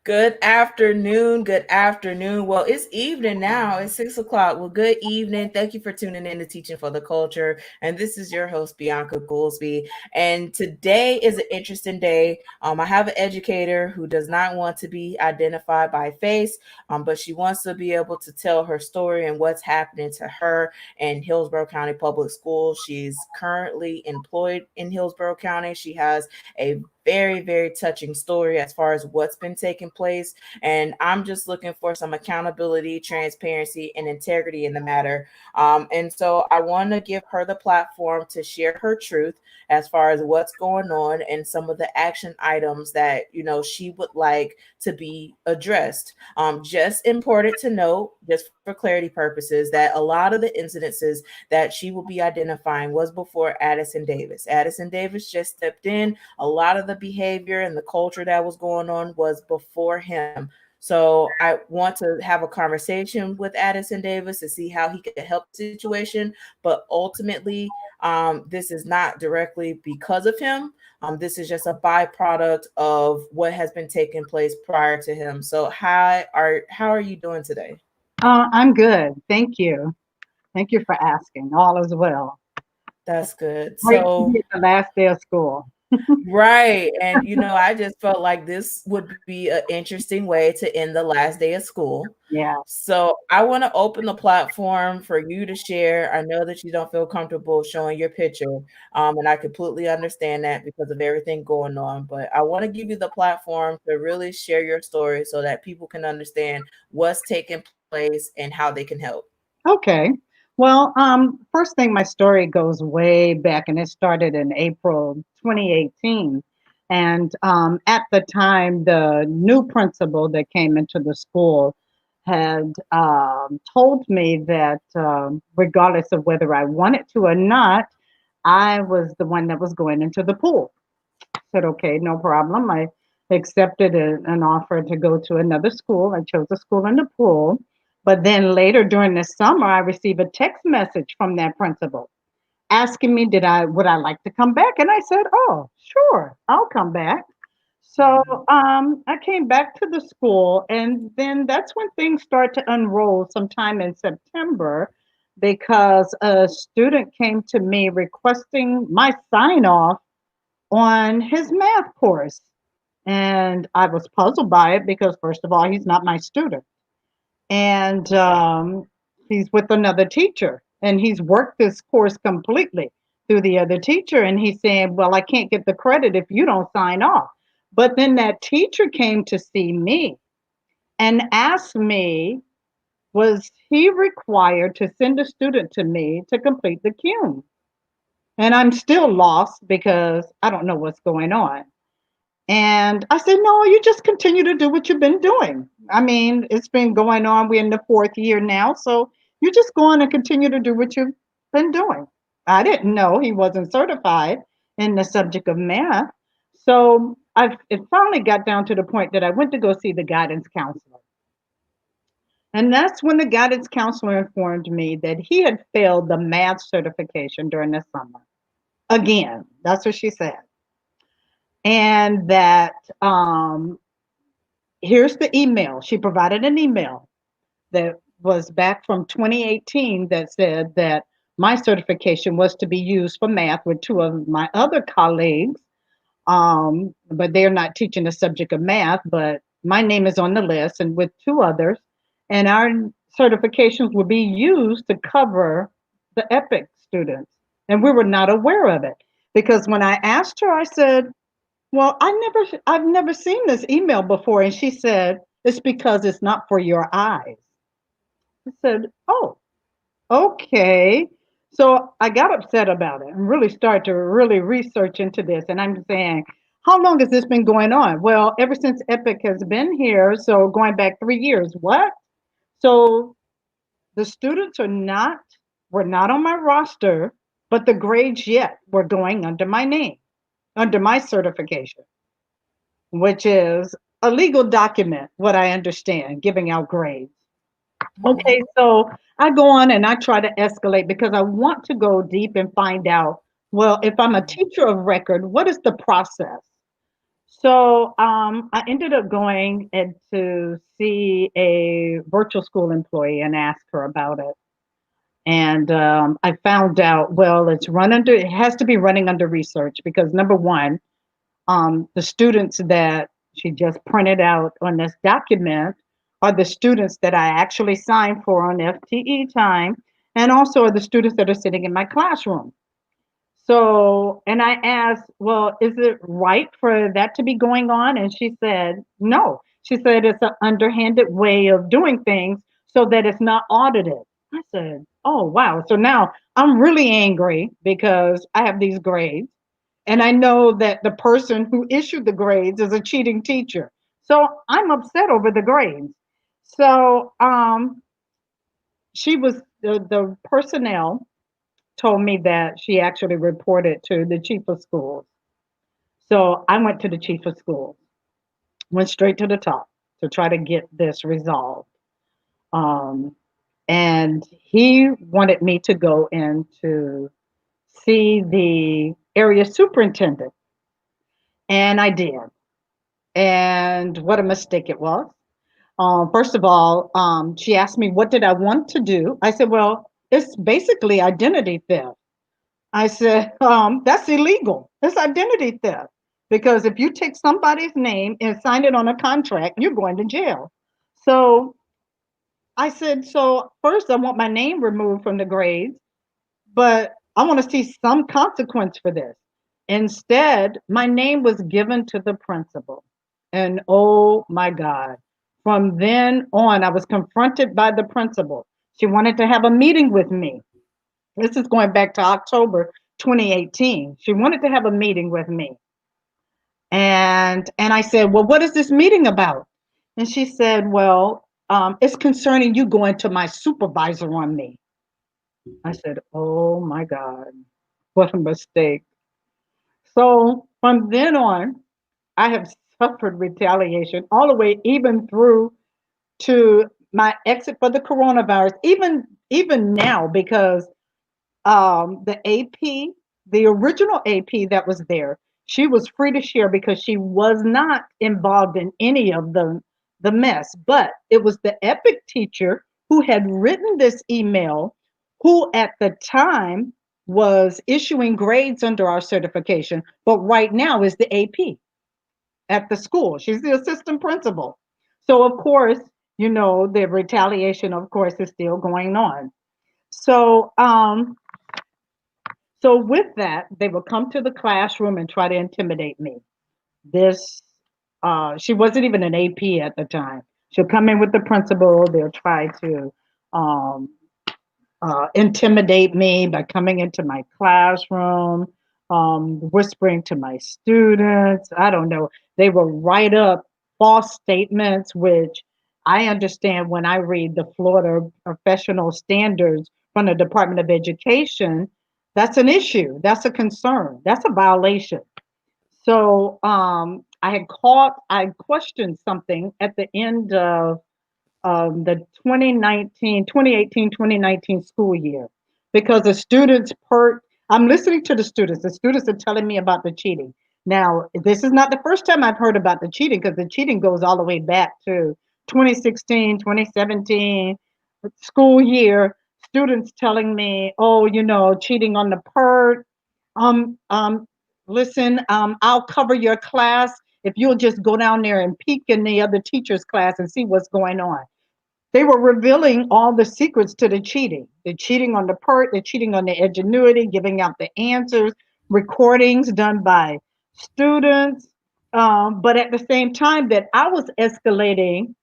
Good afternoon. Good afternoon. Well, it's evening now. It's 6 o'clock. Well, good evening. Thank you for tuning in to Teaching for the Culture. And this is your host, Bianca Goolsby. And today is an interesting day. I have an educator who does not want to be identified by face, but she wants to be able to tell her story and what's happening to her in Hillsborough County Public Schools. She's currently employed in Hillsborough County. She has a very, very touching story as far as what's been taking place. And I'm just looking for some accountability, transparency, and integrity in the matter. And so I want to give her the platform to share her truth as far as what's going on and some of the action items that, she would like to be addressed. Just important to note, just for clarity purposes, that a lot of the incidences that she will be identifying was before Addison Davis. Addison Davis just stepped in. A lot of the behavior and the culture that was going on was before him. So I want to have a conversation with Addison Davis to see how he could help the situation. But ultimately, this is not directly because of him. This is just a byproduct of what has been taking place prior to him. So how are you doing today? I'm good. Thank you. Thank you for asking. All is well. That's good. Great to So be at the last day of school. right. And, I just felt like this would be an interesting way to end the last day of school. Yeah. So I want to open the platform for you to share. I know that you don't feel comfortable showing your picture, and I completely understand that because of everything going on. But I want to give you the platform to really share your story so that people can understand what's taking place and how they can help. Okay. Well, first thing, my story goes way back, and it started in April 2018. And at the time, the new principal that came into the school had told me that regardless of whether I wanted to or not, I was the one that was going into the pool. Said, okay, no problem. I accepted an offer to go to another school. I chose a school in the pool. But then later during the summer, I received a text message from that principal asking me, would I like to come back? And I said, oh, sure, I'll come back. So I came back to the school, and then that's when things start to unroll sometime in September because a student came to me requesting my sign off on his math course. And I was puzzled by it because, first of all, he's not my student. And he's with another teacher. And he's worked this course completely through the other teacher. And he's saying, well, I can't get the credit if you don't sign off. But then that teacher came to see me and asked me, was he required to send a student to me to complete the CUNE? And I'm still lost because I don't know what's going on. And I said, no, you just continue to do what you've been doing. I mean, it's been going on. We're in the fourth year now. So you just go on and continue to do what you've been doing. I didn't know he wasn't certified in the subject of math. So it finally got down to the point that I went to go see the guidance counselor. And that's when the guidance counselor informed me that he had failed the math certification during the summer. Again, that's what she said. And that here's the email. She provided an email that was back from 2018 that said that my certification was to be used for math with two of my other colleagues, but they're not teaching the subject of math, but my name is on the list and with two others, and our certifications would be used to cover the EPIC students. And we were not aware of it because when I asked her, I said, well, I've never seen this email before. And she said, it's because it's not for your eyes. I said, oh, okay. So I got upset about it and really started to really research into this. And I'm saying, how long has this been going on? Well, ever since Epic has been here. So going back 3 years. What? So the students were not on my roster, but the grades yet were going under my name, under my certification, which is a legal document, what I understand, giving out grades. Mhm. Okay, so I go on and I try to escalate because I want to go deep and find out, well, if I'm a teacher of record, what is the process? So I ended up going and to see a virtual school employee and ask her about it. And I found out, well, it has to be running under research because number one, the students that she just printed out on this document are the students that I actually signed for on FTE time, and also are the students that are sitting in my classroom. So, and I asked, well, is it right for that to be going on? And she said, no. She said it's an underhanded way of doing things so that it's not audited. I said, oh, wow. So now I'm really angry because I have these grades. And I know that the person who issued the grades is a cheating teacher. So I'm upset over the grades. So the personnel told me that she actually reported to the chief of schools. So I went to the chief of schools, went straight to the top to try to get this resolved. Um, and he wanted me to go in to see the area superintendent. And I did. And what a mistake it was. First of all, she asked me, what did I want to do? I said, well, it's basically identity theft. I said, that's illegal. It's identity theft. Because if you take somebody's name and sign it on a contract, you're going to jail. So I said, so first I want my name removed from the grades, but I want to see some consequence for this. Instead, my name was given to the principal. And oh my God, from then on, I was confronted by the principal. She wanted to have a meeting with me. This is going back to October 2018. She wanted to have a meeting with me. And I said, well, what is this meeting about? And she said, well, it's concerning you going to my supervisor on me. I said, oh my God, what a mistake. So from then on, I have suffered retaliation all the way even through to my exit for the coronavirus, even now, because the AP, the original AP that was there, she was free to share because she was not involved in any of the mess. But it was the EPIC teacher who had written this email, who at the time was issuing grades under our certification, but right now is the AP at the school. She's the assistant principal. So of course, the retaliation, of course, is still going on. So so with that, they will come to the classroom and try to intimidate me. This, she wasn't even an AP at the time. She'll come in with the principal. They'll try to um, intimidate me by coming into my classroom, whispering to my students. I don't know. They will write up false statements, which I understand when I read the Florida professional standards from the Department of Education. That's an issue. That's a concern. That's a violation. So I questioned something at the end of the 2019 school year because the students I'm listening to the students are telling me about the cheating. Now, this is not the first time I've heard about the cheating because the cheating goes all the way back to 2016, 2017 school year. Students telling me, oh, cheating on the PERT. Um, um, listen, I'll cover your class if you'll just go down there and peek in the other teacher's class and see what's going on. They were revealing all the secrets to the cheating on the PERT, the cheating on the ingenuity, giving out the answers, recordings done by students. But at the same time that I was escalating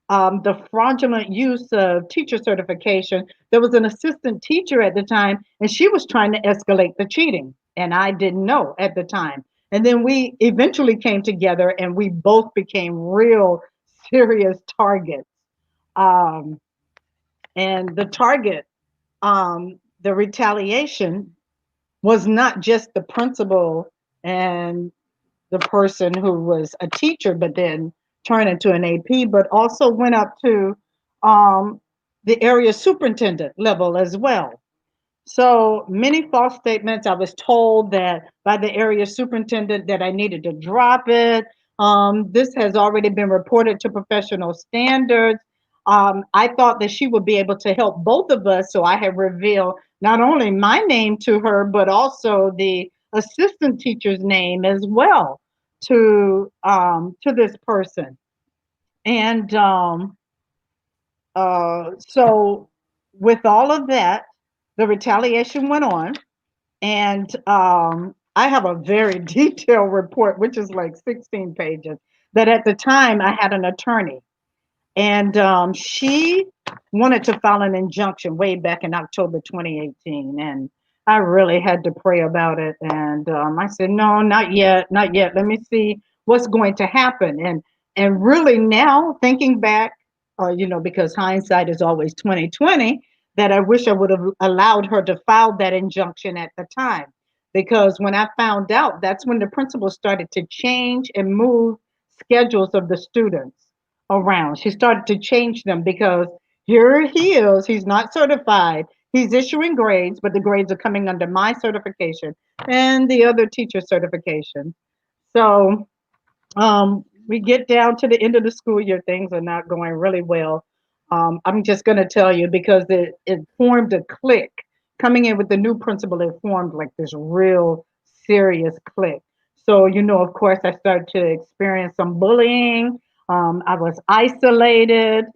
the fraudulent use of teacher certification, there was an assistant teacher at the time, and she was trying to escalate the cheating. And I didn't know at the time. And then we eventually came together and we both became real serious targets. Um, and the target, the retaliation was not just the principal and the person who was a teacher, but then turned into an AP, but also went up to um, the area superintendent level as well. So many false statements. I was told that by the area superintendent that I needed to drop it. This has already been reported to professional standards. I thought that she would be able to help both of us, so I have revealed not only my name to her, but also the assistant teacher's name as well to this person. And so, with all of that, the retaliation went on, and I have a very detailed report, which is like 16 pages. That at the time I had an attorney, and she wanted to file an injunction way back in October 2018. And I really had to pray about it. And I said, no, not yet, not yet. Let me see what's going to happen. And really now thinking back, because hindsight is always 2020, that I wish I would have allowed her to file that injunction at the time. Because when I found out, that's when the principal started to change and move schedules of the students around. She started to change them because here he is, he's not certified. He's issuing grades, but the grades are coming under my certification and the other teacher certification. So we get down to the end of the school year, things are not going really well. I'm just going to tell you because it formed a clique. Coming in with the new principal, it formed like this real serious clique. So, of course, I started to experience some bullying. I was isolated,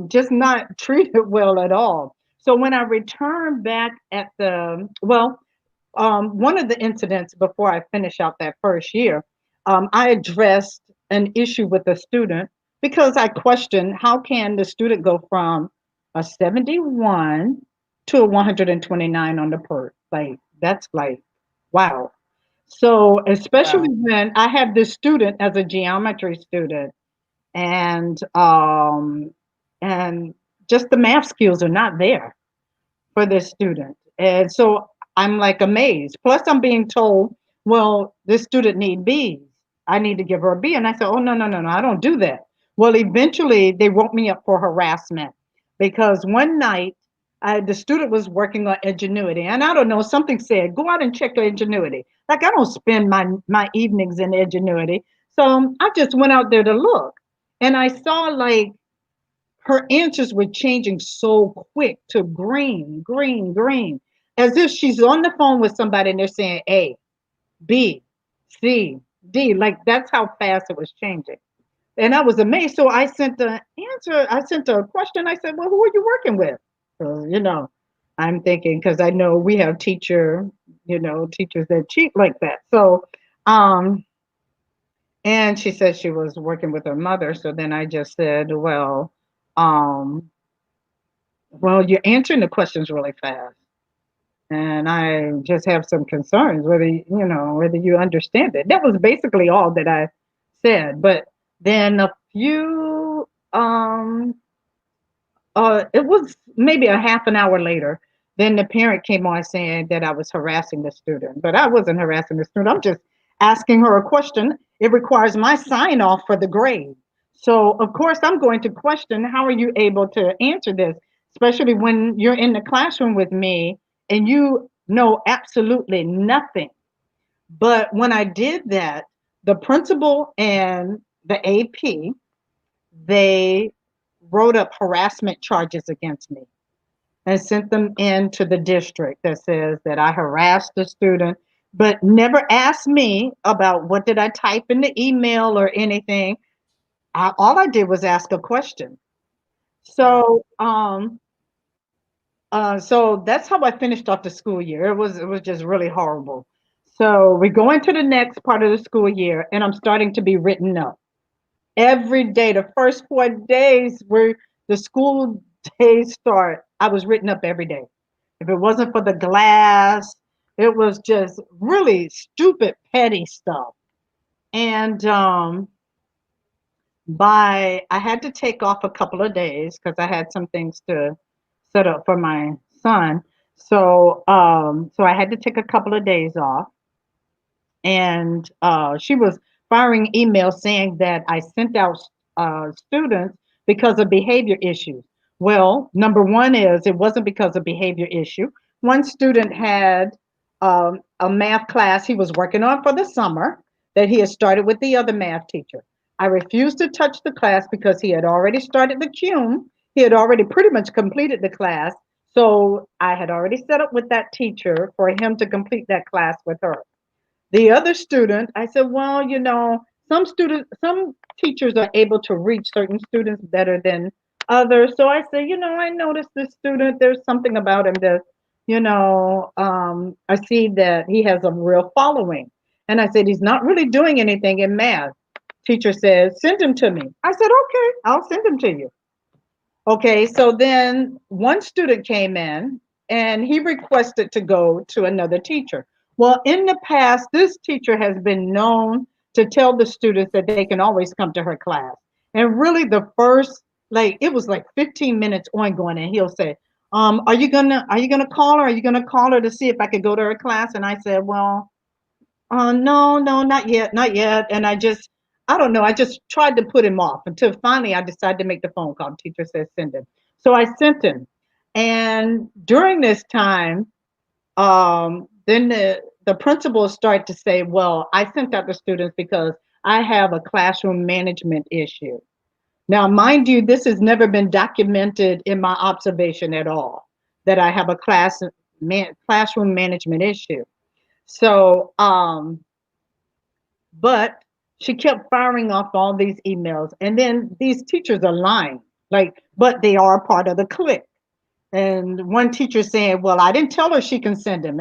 just not treated well at all. So when I returned back one of the incidents before I finish out that first year, I addressed an issue with a student because I questioned how can the student go from a 71 to a 129 on the PERT? Like that's like wow. So especially Wow. when I had this student as a geometry student, and and just the math skills are not there for this student. And so I'm like amazed. Plus, I'm being told, well, this student need B's. I need to give her a B. And I said, oh, no, no, no, no, I don't do that. Well, eventually they wrote me up for harassment because one night the student was working on ingenuity. And I don't know, something said, go out and check your ingenuity. Like I don't spend my evenings in ingenuity. So I just went out there to look. And I saw like her answers were changing so quick to green, green, green, as if she's on the phone with somebody and they're saying A, B, C, D. Like that's how fast it was changing. And I was amazed. So I sent an answer, I sent a question. I said, well, who are you working with? So, I'm thinking because I know we have teachers that cheat like that. So, and she said she was working with her mother. So then I just said, um, you're answering the questions really fast. And I just have some concerns whether you understand it. That was basically all that I said. But then a few it was maybe a half an hour later, then the parent came on saying that I was harassing the student. But I wasn't harassing the student. I'm just asking her a question. It requires my sign off for the grade. So of course I'm going to question how are you able to answer this, especially when you're in the classroom with me and you know absolutely nothing. But when I did that, the principal and the AP, they wrote up harassment charges against me and sent them in to the district that says that I harassed the student, but never asked me about what did I type in the email or anything. All I did was ask a question. Wow. So that's how I finished off the school year. It was just really horrible. So we go into the next part of the school year, and I'm starting to be written up every day. The first 4 days where the school days start, I was written up every day. If it wasn't for the glass, it was just really stupid, petty stuff. And by I had to take off a couple of days because I had some things to set up for my son. So I had to take a couple of days off, and she was firing emails saying that I sent out students because of behavior issues. Well, number one is it wasn't because of behavior issue. One student had a math class he was working on for the summer. that he had started with the other math teacher. I refused to touch the class because he had already started the cum. He had already pretty much completed the class. So I had already set up with that teacher for him to complete that class with her. The other student, I said, well, some teachers are able to reach certain students better than others. So I said, I noticed this student, there's something about him that, I see that he has a real following. And I said, he's not really doing anything in math. Teacher says, send him to me. I said, okay, I'll send him to you. Okay, so then one student came in and he requested to go to another teacher. Well, in the past, this teacher has been known to tell the students that they can always come to her class. And really, the first, like, it was like 15 minutes ongoing, and he'll say, are you gonna call her? Are you gonna call her to see if I could go to her class? And I said, well, no, no, not yet, not yet. And I don't know, I just tried to put him off until finally I decided to make the phone call. Teacher said, send him. So I sent him. And during this time, then the principals start to say, well, I sent out the students because I have a classroom management issue. Now, mind you, this has never been documented in my observation at all, that I have a classroom management issue. So, but she kept firing off all these emails. And then these teachers are lying, like, but they are part of the clique. And one teacher saying, well, I didn't tell her she can send him.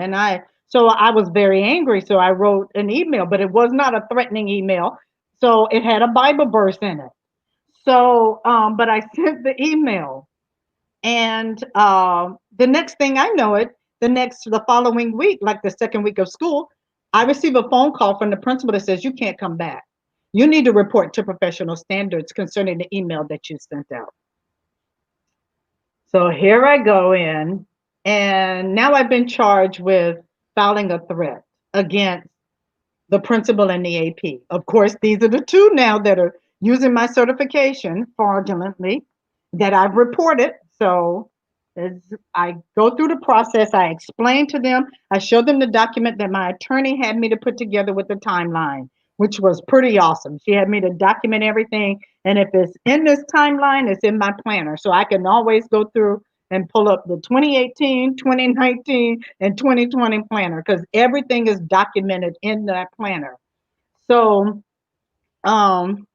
So I was very angry. So I wrote an email, but it was not a threatening email. So it had a Bible verse in it. So, but I sent the email. And the next thing I know it, the following week, like the second week of school, I receive a phone call from the principal that says, you can't come back. You need to report to professional standards concerning the email that you sent out. So here I go in, and now I've been charged with filing a threat against the principal and the AP. Of course, these are the two now that are using my certification fraudulently that I've reported. So as I go through the process, I explain to them, I show them the document that my attorney had me to put together with the timeline, which was pretty awesome. She had me to document everything. And if it's in this timeline, it's in my planner. So I can always go through and pull up the 2018, 2019, and 2020 planner because everything is documented in that planner. So, um,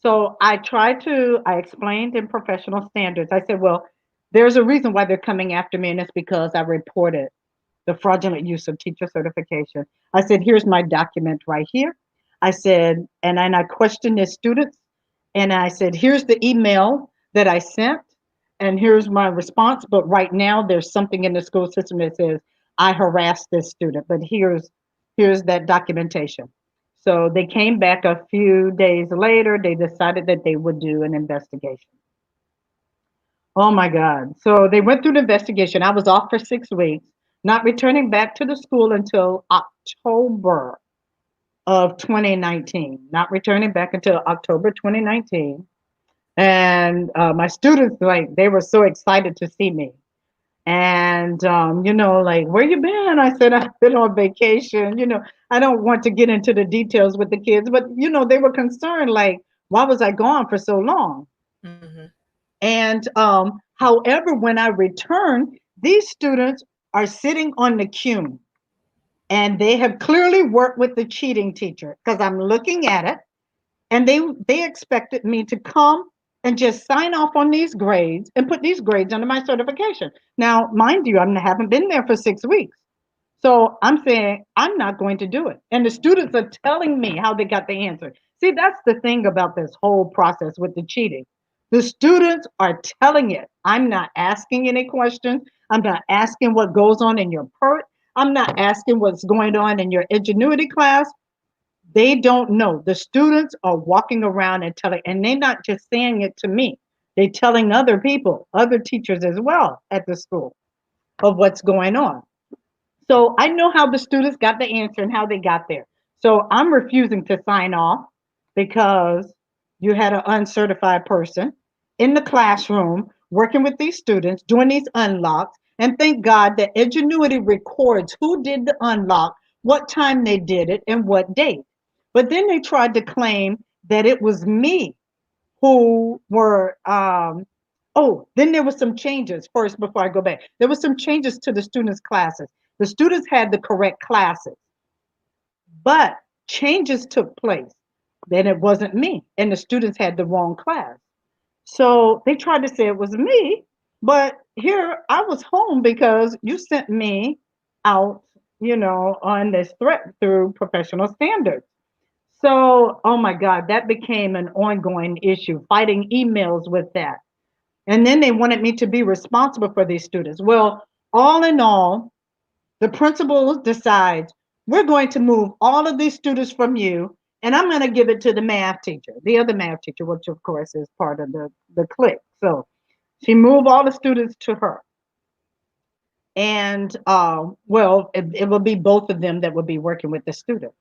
so I explained in professional standards. I said, well, there's a reason why they're coming after me, and it's because I reported the fraudulent use of teacher certification. I said, here's my document right here. I said, and then I questioned the students, and I said, here's the email that I sent, and here's my response. But right now, there's something in the school system that says I harassed this student, but here's that documentation. So they came back a few days later. They decided that they would do an investigation. Oh my God. So they went through the investigation. I was off for 6 weeks, not returning back to the school until October of 2019, not returning back until October 2019. And my students, like, they were so excited to see me. And, like, where you been? I said, I've been on vacation. I don't want to get into the details with the kids, but, they were concerned, like, why was I gone for so long? Mm-hmm. And however, when I return, these students are sitting on the cum and they have clearly worked with the cheating teacher because I'm looking at it, and they expected me to come and just sign off on these grades and put these grades under my certification. Now, mind you, I haven't been there for 6 weeks. So I'm saying I'm not going to do it. And the students are telling me how they got the answer. See, that's the thing about this whole process with the cheating. The students are telling it. I'm not asking any questions. I'm not asking what goes on in your PERT. I'm not asking what's going on in your ingenuity class. They don't know. The students are walking around and telling, and they're not just saying it to me. They're telling other people, other teachers as well at the school of what's going on. So I know how the students got the answer and how they got there. So I'm refusing to sign off because you had an uncertified person in the classroom working with these students, doing these unlocks. And thank God that Ingenuity records who did the unlock, what time they did it, and what date. But then they tried to claim that it was me who were oh, then there was some changes first before I go back. There was some changes to the students' classes. The students had the correct classes, but changes took place. Then it wasn't me, and the students had the wrong class. So they tried to say it was me, but here I was home because you sent me out, on this threat through professional standards. So, oh my God, that became an ongoing issue, fighting emails with that. And then they wanted me to be responsible for these students. Well, all in all, the principal decides we're going to move all of these students from you, and I'm going to give it to the math teacher, the other math teacher, which of course is part of the clique. So she moved all the students to her. And well, it will be both of them that will be working with the students.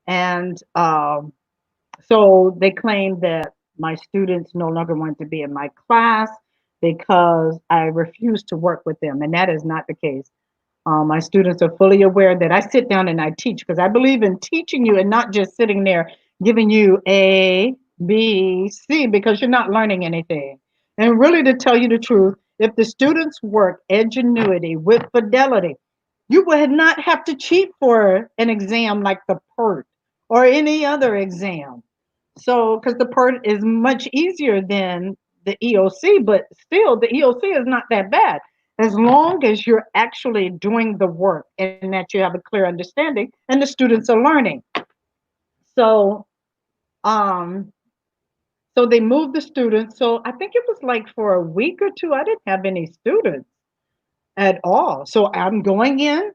And so they claimed that my students no longer wanted to be in my class because I refused to work with them. And that is not the case. My students are fully aware that I sit down and I teach because I believe in teaching you and not just sitting there giving you A, B, C because you're not learning anything. And really, to tell you the truth, if the students work ingenuity with fidelity, you would not have to cheat for an exam like the PERT or any other exam. So, because the PERT is much easier than the EOC, but still, the EOC is not that bad as long as you're actually doing the work and that you have a clear understanding and the students are learning. So, um, so they moved the students. So I think it was like for a week or two, I didn't have any students at all. So I'm going in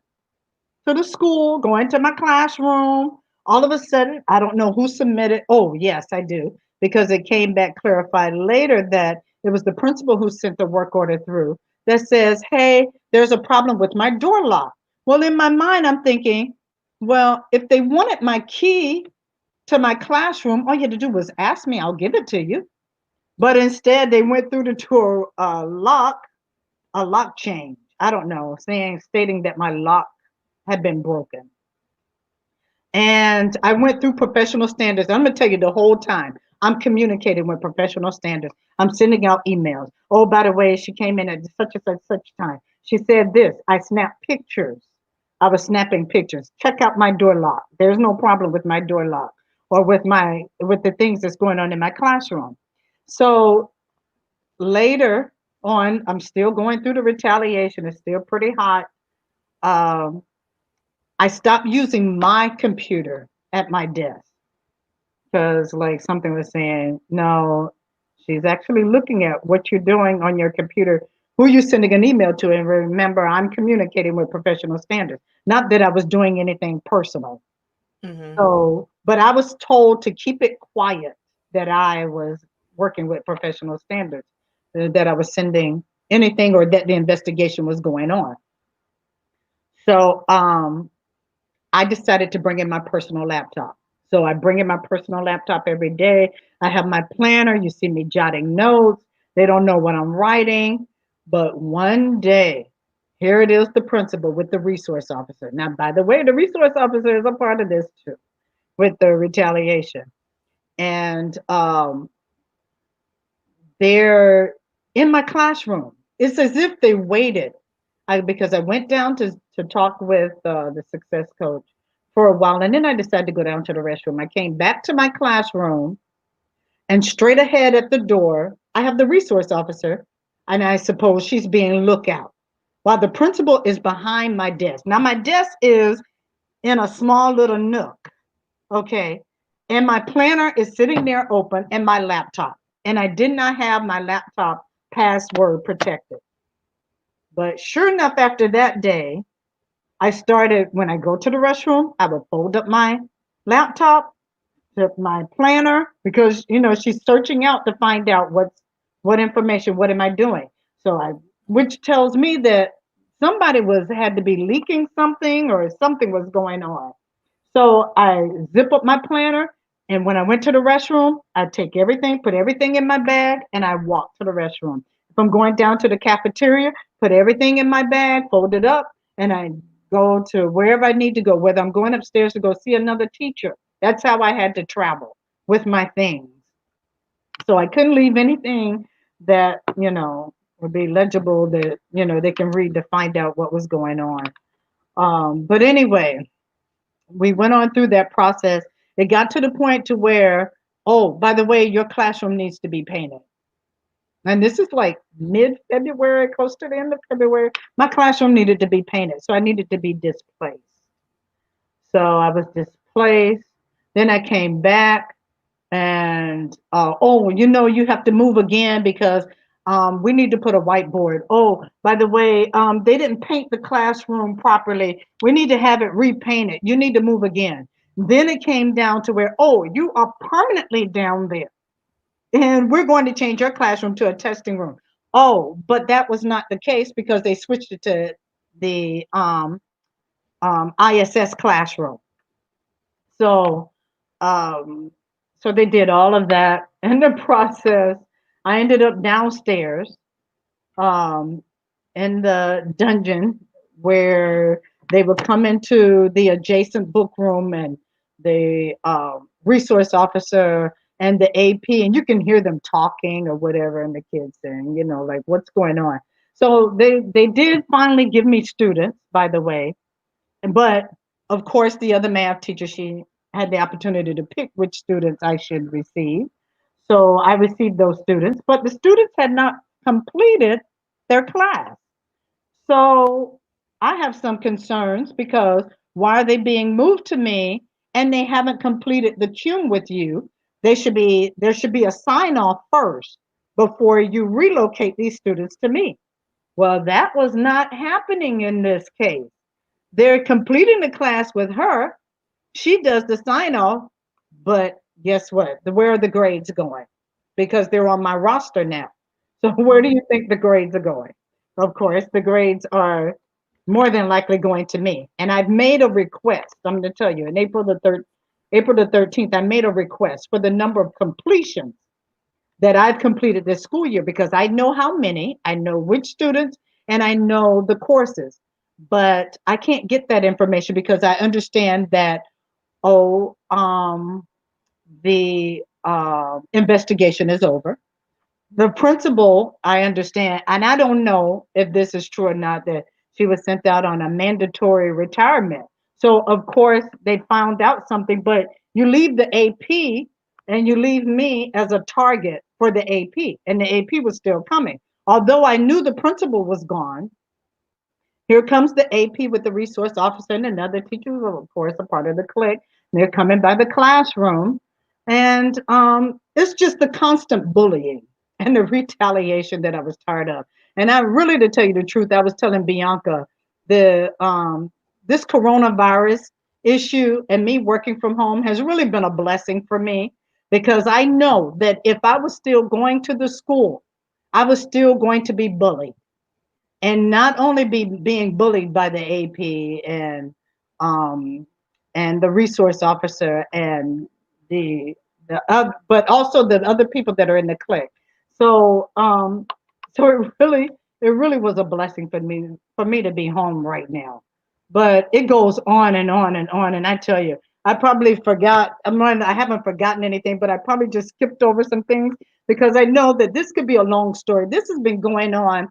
to the school, going to my classroom. All of a sudden, I don't know who submitted. Oh, yes, I do, because it came back clarified later that it was the principal who sent the work order through that says, hey, there's a problem with my door lock. Well, in my mind, I'm thinking, well, if they wanted my key to my classroom, all you had to do was ask me, I'll give it to you. But instead, they went through the door a lock change. I don't know, stating that my lock had been broken. And I went through professional standards. I'm going to tell you the whole time I'm communicating with professional standards. I'm sending out emails. Oh, by the way, she came in at such and such time. She said this. I snapped pictures. I was snapping pictures. Check out my door lock. There's no problem with my door lock or with the things that's going on in my classroom. So later on, I'm still going through the retaliation. It's still pretty hot. Um, I stopped using my computer at my desk because, like, something was saying, no, she's actually looking at what you're doing on your computer, who you're sending an email to. And remember, I'm communicating with professional standards, not that I was doing anything personal. Mm-hmm. So, but I was told to keep it quiet that I was working with professional standards, that I was sending anything or that the investigation was going on. So, I decided to bring in my personal laptop. So I bring in my personal laptop every day. I have my planner. You see me jotting notes. They don't know what I'm writing. But one day, here it is, the principal with the resource officer. Now, by the way, the resource officer is a part of this too, with the retaliation. And they're in my classroom. It's as if they waited because I went down to talk with the success coach for a while, and then I decided to go down to the restroom. I came back to my classroom, and straight ahead at the door, I have the resource officer, and I suppose she's being lookout, while the principal is behind my desk. Now, my desk is in a small little nook, okay, and my planner is sitting there open, and my laptop, and I did not have my laptop password protected. But sure enough, after that day, I started, when I go to the restroom, I would fold up my laptop, to my planner, because she's searching out to find out what information, what am I doing. So which tells me that somebody had to be leaking something or something was going on. So I zip up my planner, and when I went to the restroom, I take everything, put everything in my bag, and I walk to the restroom. If I'm going down to the cafeteria, put everything in my bag, fold it up, and I go to wherever I need to go, whether I'm going upstairs to go see another teacher. That's how I had to travel with my things. So I couldn't leave anything that, would be legible that, they can read to find out what was going on. But anyway, we went on through that process. It got to the point to where, oh, by the way, your classroom needs to be painted. And this is like mid-February, close to the end of February. My classroom needed to be painted, so I needed to be displaced. So I was displaced. Then I came back, and oh, you have to move again because we need to put a whiteboard. Oh, by the way, they didn't paint the classroom properly. We need to have it repainted. You need to move again. Then it came down to where, oh, you are permanently down there, and we're going to change your classroom to a testing room. Oh, but that was not the case because they switched it to the ISS classroom. So, um, so they did all of that. In the process, I ended up downstairs, um, in the dungeon where they would come into the adjacent book room, and the resource officer and the AP, and you can hear them talking or whatever, and the kids saying, like, what's going on. So they did finally give me students, by the way, but of course, the other math teacher, she had the opportunity to pick which students I should receive. So I received those students, but the students had not completed their class. So I have some concerns because why are they being moved to me and they haven't completed the cum with you? There should be a sign off first before you relocate these students to me. Well, that was not happening in this case. They're completing the class with her. She does the sign off, but guess what? Where are the grades going? Because they're on my roster now. So where do you think the grades are going? Of course, the grades are more than likely going to me. And I've made a request. I'm going to tell you, in April the 13th, I made a request for the number of completions that I've completed this school year because I know how many, I know which students, and I know the courses. But I can't get that information because I understand that, oh, the investigation is over. The principal, I understand, and I don't know if this is true or not, that she was sent out on a mandatory retirement. So, of course, they found out something, but you leave the AP and you leave me as a target for the AP, and the AP was still coming. Although I knew the principal was gone, here comes the AP with the resource officer and another teacher, who, of course, a part of the clique. They're coming by the classroom, and it's just the constant bullying and the retaliation that I was tired of. And I really, to tell you the truth, I was telling Bianca the this coronavirus issue and me working from home has really been a blessing for me because I know that if I was still going to the school, I was still going to be bullied, and not only be being bullied by the AP um and the resource officer and but also the other people that are in the clique. So so it really was a blessing for me to be home right now. But it goes on and on and on, and I tell you, I probably forgot. I haven't forgotten anything, but I probably just skipped over some things because I know that this could be a long story. This has been going on.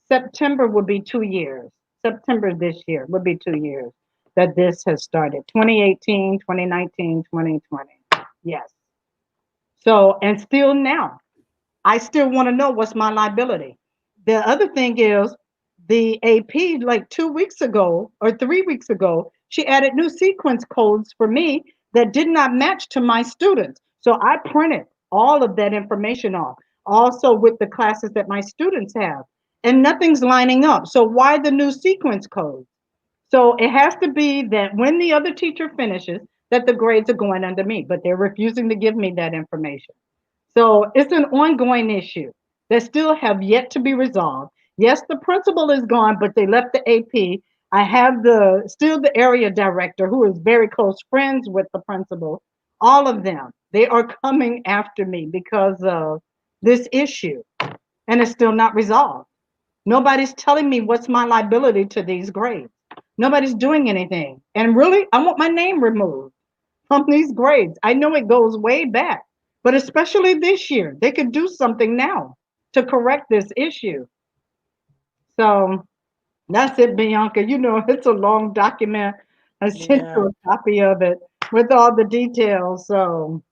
September would be 2 years. September this year would be 2 years that this has started. 2018, 2019, 2020. Yes. So, and still now, I still want to know what's my liability. The other thing is the AP, like 2 weeks ago or 3 weeks ago, she added new sequence codes for me that did not match to my students. So I printed all of that information off, also with the classes that my students have, and nothing's lining up. So why the new sequence code? So it has to be that when the other teacher finishes, that the grades are going under me, but they're refusing to give me that information. So it's an ongoing issue that still have yet to be resolved. Yes, the principal is gone, but they left the AP. I have the area director who is very close friends with the principal. All of them, they are coming after me because of this issue, and it's still not resolved. Nobody's telling me what's my liability to these grades. Nobody's doing anything. And really, I want my name removed on these grades. I know it goes way back, but especially this year, they could do something now to correct this issue. So that's it, Bianca. You know, it's a long document. I sent Yeah. you a copy of it with all the details. So,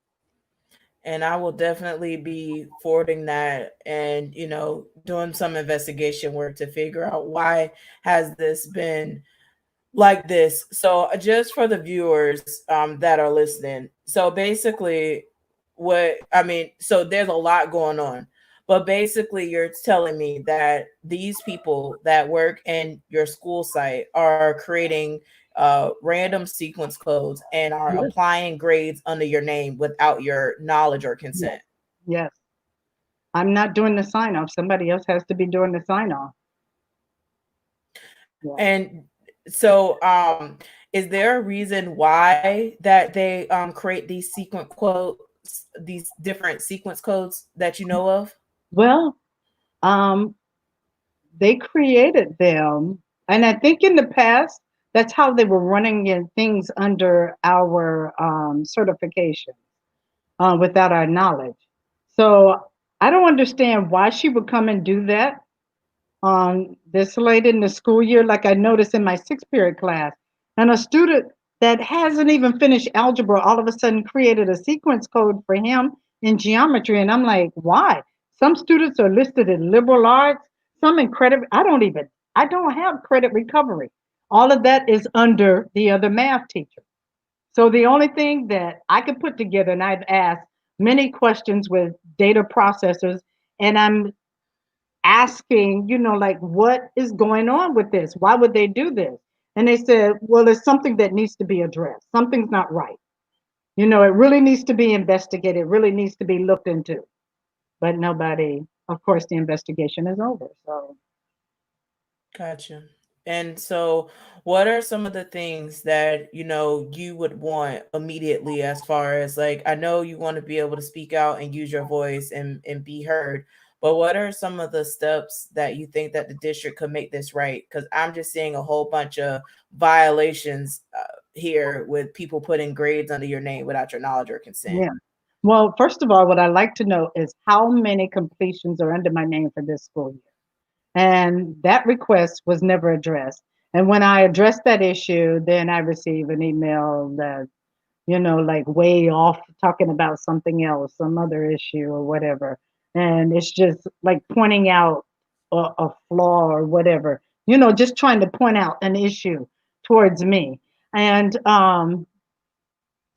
And I will definitely be forwarding that and, doing some investigation work to figure out why has this been like this. So just for the viewers that are listening, so basically, so there's a lot going on, but basically, you're telling me that these people that work in your school site are creating random sequence codes and are yes, applying grades under your name without your knowledge or yes, consent. yes. I'm not doing the sign off. Somebody else has to be doing the sign off. Yeah. And so, is there a reason why that they create these sequence quotes, these different sequence codes that you know of? Well, um, they created them, and I think in the past, that's how they were running in things under our certification without our knowledge. So I don't understand why she would come and do that this late in the school year, like I noticed in my sixth period class. And a student that hasn't even finished algebra all of a sudden created a sequence code for him in geometry. And I'm like, why? Some students are listed in liberal arts, some in credit. I don't have credit recovery. All of that is under the other math teacher. So the only thing that I could put together, and I've asked many questions with data processors, and I'm asking, like, what is going on with this? Why would they do this? And they said, well, it's something that needs to be addressed. Something's not right. It really needs to be investigated, it really needs to be looked into. But nobody, of course, the investigation is over. So, Gotcha. And so, what are some of the things that you would want immediately, as far as, like, I know you want to be able to speak out and use your voice and be heard, but what are some of the steps that you think that the district could make this right? Because I'm just seeing a whole bunch of violations here with people putting grades under your name without your knowledge or consent. yeah. Well, first of all, what I'd like to know is how many completions are under my name for this school year. And that request was never addressed. And when I addressed that issue, then I received an email that like way off talking about something else, some other issue or whatever. And it's just like pointing out a flaw or whatever, just trying to point out an issue towards me. And,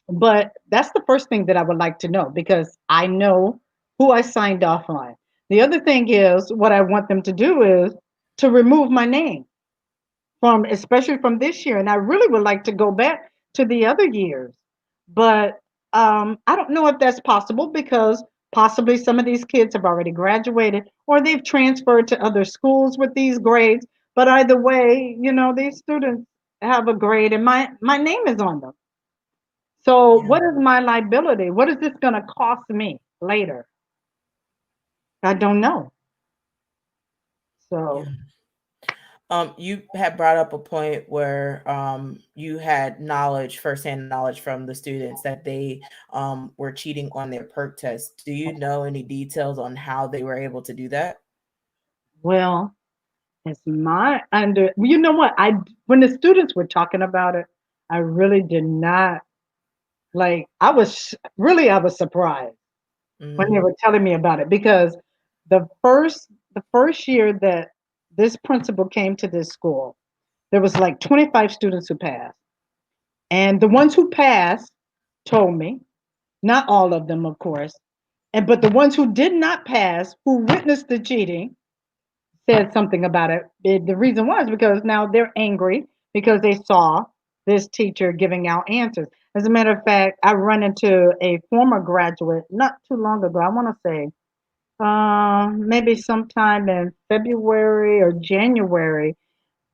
but that's the first thing that I would like to know because I know who I signed off on. The other thing is what I want them to do is to remove my name from especially from this year. And I really would like to go back to the other years. But I don't know if that's possible because possibly some of these kids have already graduated or they've transferred to other schools with these grades. But either way, these students have a grade and my name is on them. So Yeah. what is my liability? What is this going to cost me later? I don't know. Yeah. So You had brought up a point where you had knowledge, firsthand knowledge from the students that they were cheating on their perk test. Do you know any details on how they were able to do that? well, it's my under. You know what? I when the students were talking about it, I really did not like. I was surprised when they Mm, were telling me about it because the first year that this principal came to this school, there was like 25 students who passed, and the ones who passed told me, not all of them, of course, and but the ones who did not pass, who witnessed the cheating, said something about it. The reason was because now they're angry because they saw this teacher giving out answers. As a matter of fact, I run into a former graduate not too long ago. I want to say maybe sometime in February or January.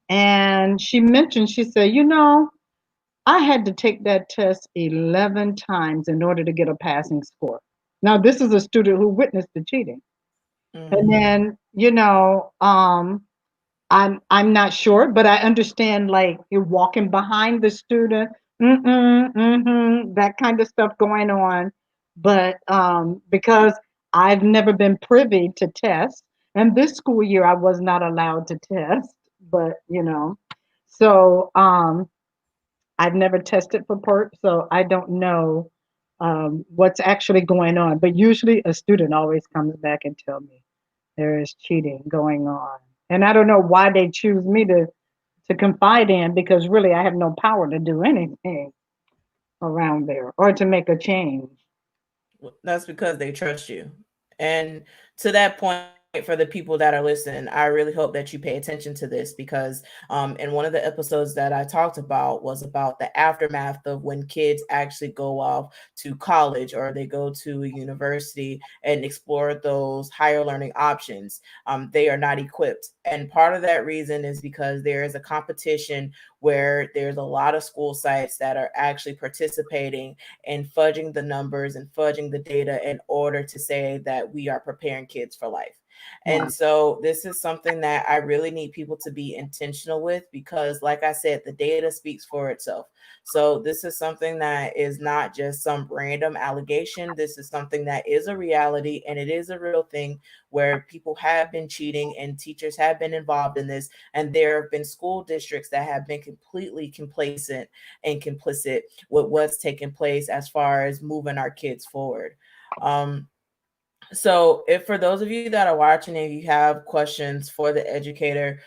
And she mentioned, she said, I had to take that test 11 times in order to get a passing score. Now, this is a student who witnessed the cheating. And mm, then, I'm not sure, but I understand like you're walking behind the student That kind of stuff going on. But because I've never been privy to test, and this school year I was not allowed to test, but so I've never tested for perp, so I don't know what's actually going on. But usually a student always comes back and tell me there is cheating going on. And I don't know why they choose me to confide in, because really I have no power to do anything around there or to make a change. That's because they trust you. And to that point, for the people that are listening, I really hope that you pay attention to this because in one of the episodes that I talked about was about the aftermath of when kids actually go off to college or they go to a university and explore those higher learning options. They are not equipped. And part of that reason is because there is a competition where there's a lot of school sites that are actually participating and fudging the numbers and fudging the data in order to say that we are preparing kids for life. And Wow. so this is something that I really need people to be intentional with because, like I said, the data speaks for itself. So this is something that is not just some random allegation. This is something that is a reality and it is a real thing where people have been cheating and teachers have been involved in this. And there have been school districts that have been completely complacent and complicit with what's taking place as far as moving our kids forward. Um, so, if for those of you that are watching and you have questions for the educator,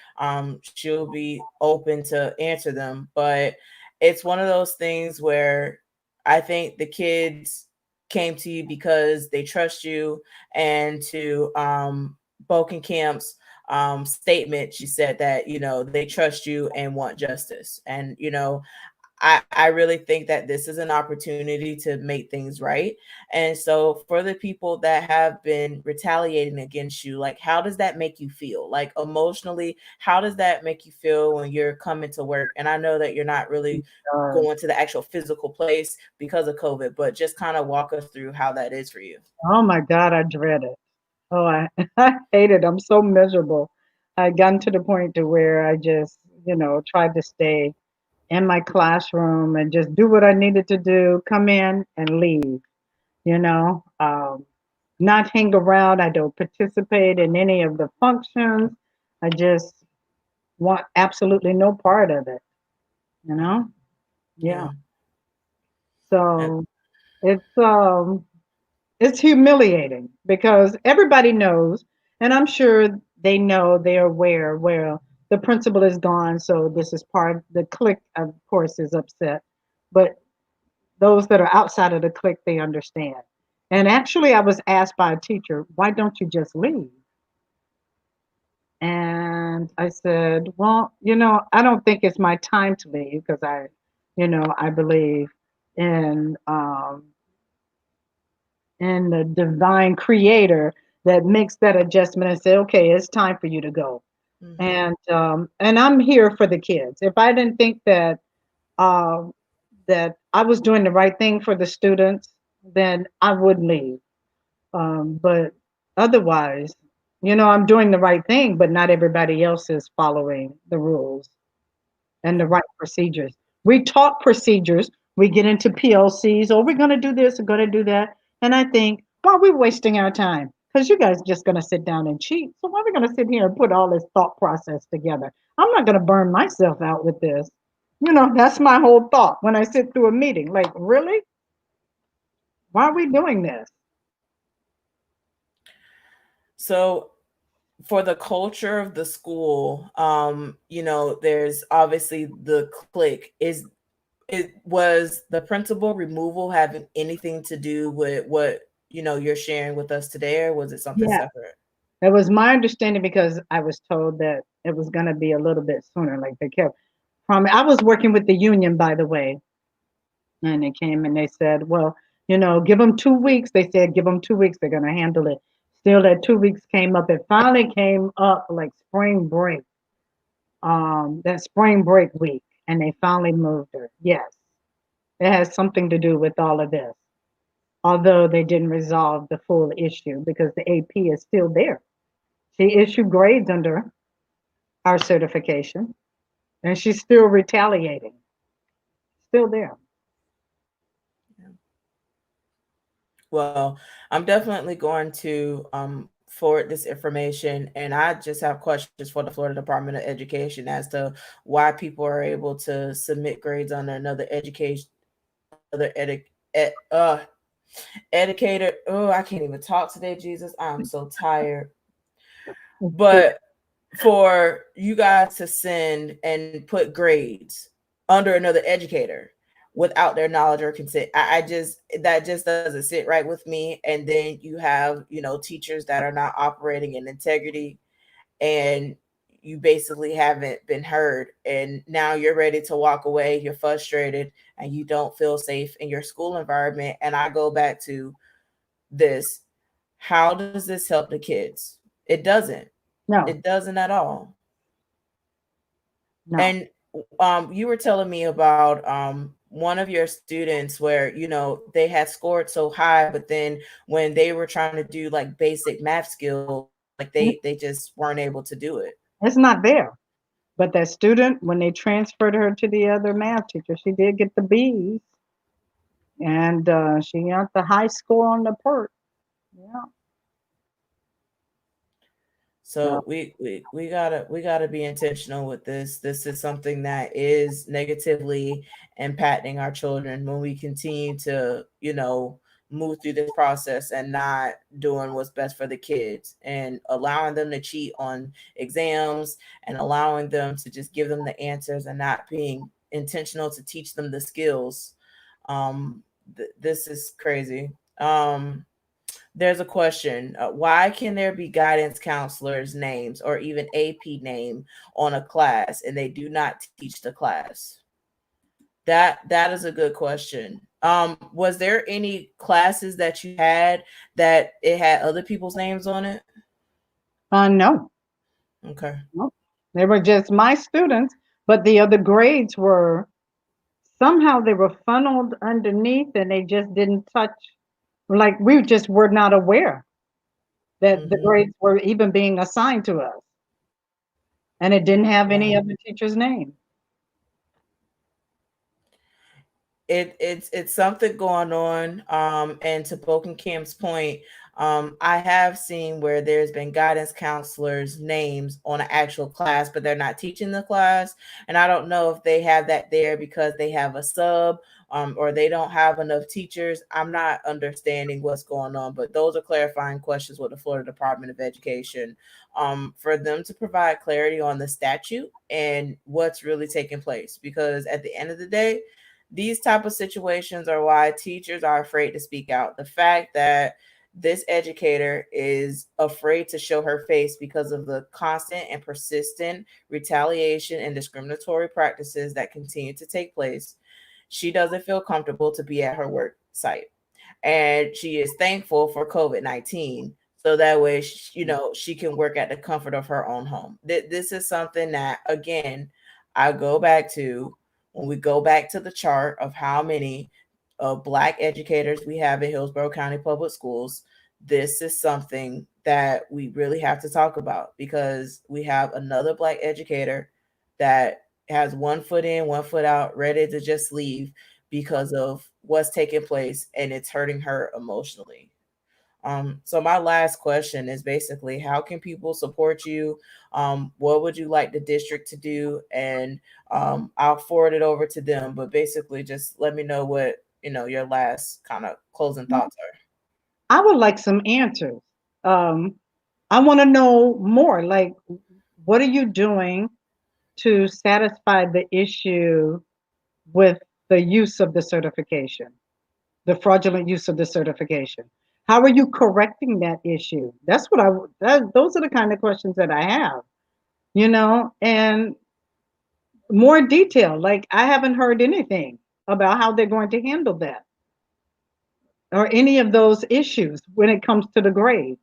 she'll be open to answer them. But it's one of those things where I think the kids came to you because they trust you, and to Boken Camp's statement, she said that they trust you and want justice, and I really think that this is an opportunity to make things right. And so for the people that have been retaliating against you, like how does that make you feel? Like emotionally, how does that make you feel when you're coming to work? And I know that you're not really Uh, going to the actual physical place because of COVID, but just kind of walk us through how that is for you. oh my God, I dread it. Oh, I hate it. I'm so miserable. I gotten to the point to where I just, tried to stay in my classroom and just do what I needed to do, come in and leave, you know, um, not hang around. I don't participate in any of the functions. I just want absolutely no part of it, you know? Yeah. Yeah. And So it's um it's humiliating because everybody knows, and I'm sure they know, they're aware, well, the principal is gone, so this is part of the clique, of course, is upset. But those that are outside of the clique, they understand. And actually, I was asked by a teacher, why don't you just leave? And I said, well, I don't think it's my time to leave because I believe in the divine creator that makes that adjustment and say, okay, it's time for you to go. mhm. And I'm here for the kids. If I didn't think um, that I was doing the right thing for the students, then I would leave. But otherwise, I'm doing the right thing, but not everybody else is following the rules and the right procedures. We talk procedures, we get into PLCs, oh, we're going to do this, we're going to do that. And I think, why are we wasting our time? Because you guys just going to sit down and cheat. So why are we going to sit here and put all this thought process together? I'm not going to burn myself out with this. That's my whole thought when I sit through a meeting. Like, really? Why are we doing this? So for the culture of the school, there's obviously the clique. It was the principal removal having anything to do with what you're sharing with us today, or was it something Yeah. separate? It was my understanding because I was told that it was going to be a little bit sooner. Like they kept I was working with the union, by the way, and they came and they said, well, give them 2 weeks. They said, give them 2 weeks. They're going to handle it. Still, that 2 weeks came up. It finally came up like spring break, that spring break week, and they finally moved her. Yes, it has something to do with all of this. Although they didn't resolve the full issue because the AP is still there. She issued grades under our certification, and she's still retaliating. Still there. Well, I'm definitely going to forward this information, and I just have questions for the Florida Department of Education as to why people are able to submit grades under another education, another educator. Oh, I can't even talk today, Jesus. I'm so tired. But for you guys to send and put grades under another educator without their knowledge or consent, I just that just doesn't sit right with me. And then you have, teachers that are not operating in integrity, and you basically haven't been heard, and now you're ready to walk away, you're frustrated, and you don't feel safe in your school environment. And I go back to this: how does this help the kids? It doesn't. It No, doesn't at all. no. And you were telling me about one of your students where they had scored so high, but then when they were trying to do like basic math skills, like they just weren't able to do it. It's not there. But that student, when they transferred her to the other math teacher, she did get the B's, and she got the high score on the PERT. Yeah. So So we gotta be intentional with this. This is something that is negatively impacting our children when we continue to, move through this process and not doing what's best for the kids, and allowing them to cheat on exams, and allowing them to just give them the answers and not being intentional to teach them the skills. This is crazy. There's a question. Why can there be guidance counselors' names or even AP name on a class and they do not teach the class? That is a good question. Was there any classes that you had that it had other people's names on it? no, Okay. no, they were just my students, but the other grades were somehow they were funneled underneath, and they just didn't touch. Like we just were not aware that the Mm-hmm. grades were even being assigned to us, and it didn't have any Wow. other teacher's name. It's something going on. And to Boken Cam's point, I have seen where there's been guidance counselors names on an actual class, but they're not teaching the class. And I don't know if they have that there because they have a sub, or they don't have enough teachers. I'm not understanding what's going on, but those are clarifying questions with the Florida Department of Education, for them to provide clarity on the statute and what's really taking place, because at the end of the day, these type of situations are why teachers are afraid to speak out. The fact that this educator is afraid to show her face because of the constant and persistent retaliation and discriminatory practices that continue to take place, she doesn't feel comfortable to be at her work site, and she is thankful for COVID-19, so that way she can work at the comfort of her own home. This is something that, again, I go back to, when we go back to the chart of how many Black educators we have in Hillsborough County Public Schools. This is something that we really have to talk about, because we have another Black educator that has one foot in, one foot out, ready to just leave because of what's taking place, and it's hurting her emotionally. So my last question is basically, how can people support you? What would you like the district to do? And I'll forward it over to them. But basically, just let me know what your last kind of closing thoughts are. I would like some answers. Um, I want to know more. Like, what are you doing to satisfy the issue with the use of the certification, the fraudulent use of the certification? How are you correcting that issue? That's what those are the kind of questions that I have, and more detail. Like, I haven't heard anything about how they're going to handle that or any of those issues when it comes to the grade.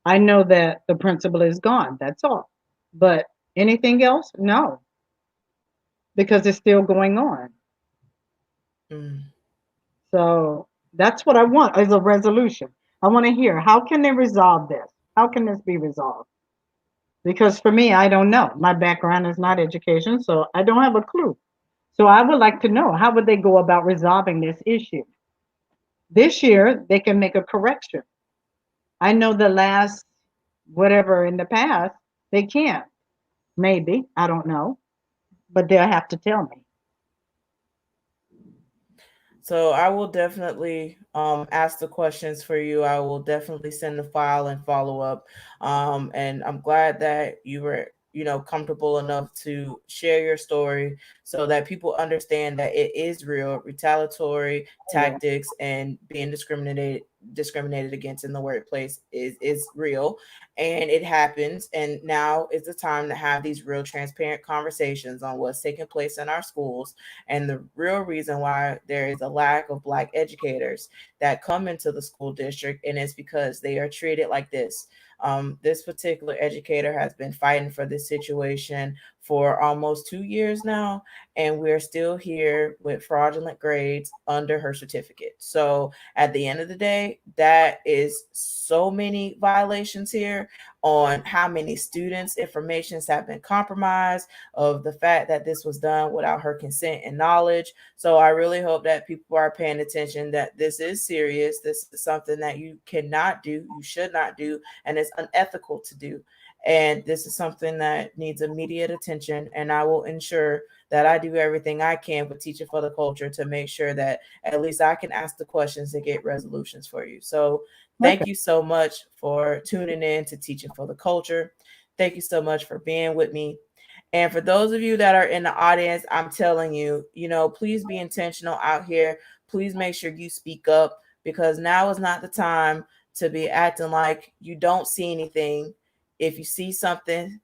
I know that the principal is gone. That's all. But anything else? No, because it's still going on. Mm, So that's what I want is a resolution. I want to hear how can they resolve this? How can this be resolved? Because for me, I don't know. My background is not education, so I don't have a clue. So I would like to know, how would they go about resolving this issue? This year, they can make a correction. I know the last, whatever in the past, they can't. Maybe. I don't know. But they'll have to tell me. So I will definitely ask the questions for you. I will definitely send the file and follow up. And I'm glad that you were, comfortable enough to share your story so that people understand that it is real. Retaliatory Oh, yeah. tactics and being discriminated against in the workplace is real, and it happens. And now is the time to have these real transparent conversations on what's taking place in our schools and the real reason why there is a lack of Black educators that come into the school district, and it's because they are treated like this. This particular educator has been fighting for this situation for almost 2 years now, and we're still here with fraudulent grades under her certificate. So at the end of the day, that is so many violations here on how many students' informations have been compromised, of the fact that this was done without her consent and knowledge. So I really hope that people are paying attention, that this is serious. This is something that you cannot do, you should not do, and it's unethical to do. And this is something that needs immediate attention. And I will ensure that I do everything I can with Teaching for the Culture to make sure that at least I can ask the questions and get resolutions for you. So Okay. thank you so much for tuning in to Teaching for the Culture. Thank you so much for being with me. And for those of you that are in the audience, I'm telling you, please be intentional out here. Please make sure you speak up, because now is not the time to be acting like you don't see anything. If you see something,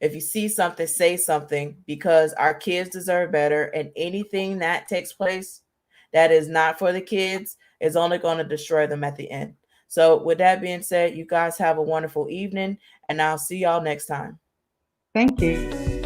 say something, because our kids deserve better. And anything that takes place that is not for the kids is only going to destroy them at the end. So, with that being said, you guys have a wonderful evening, and I'll see y'all next time. Thank you.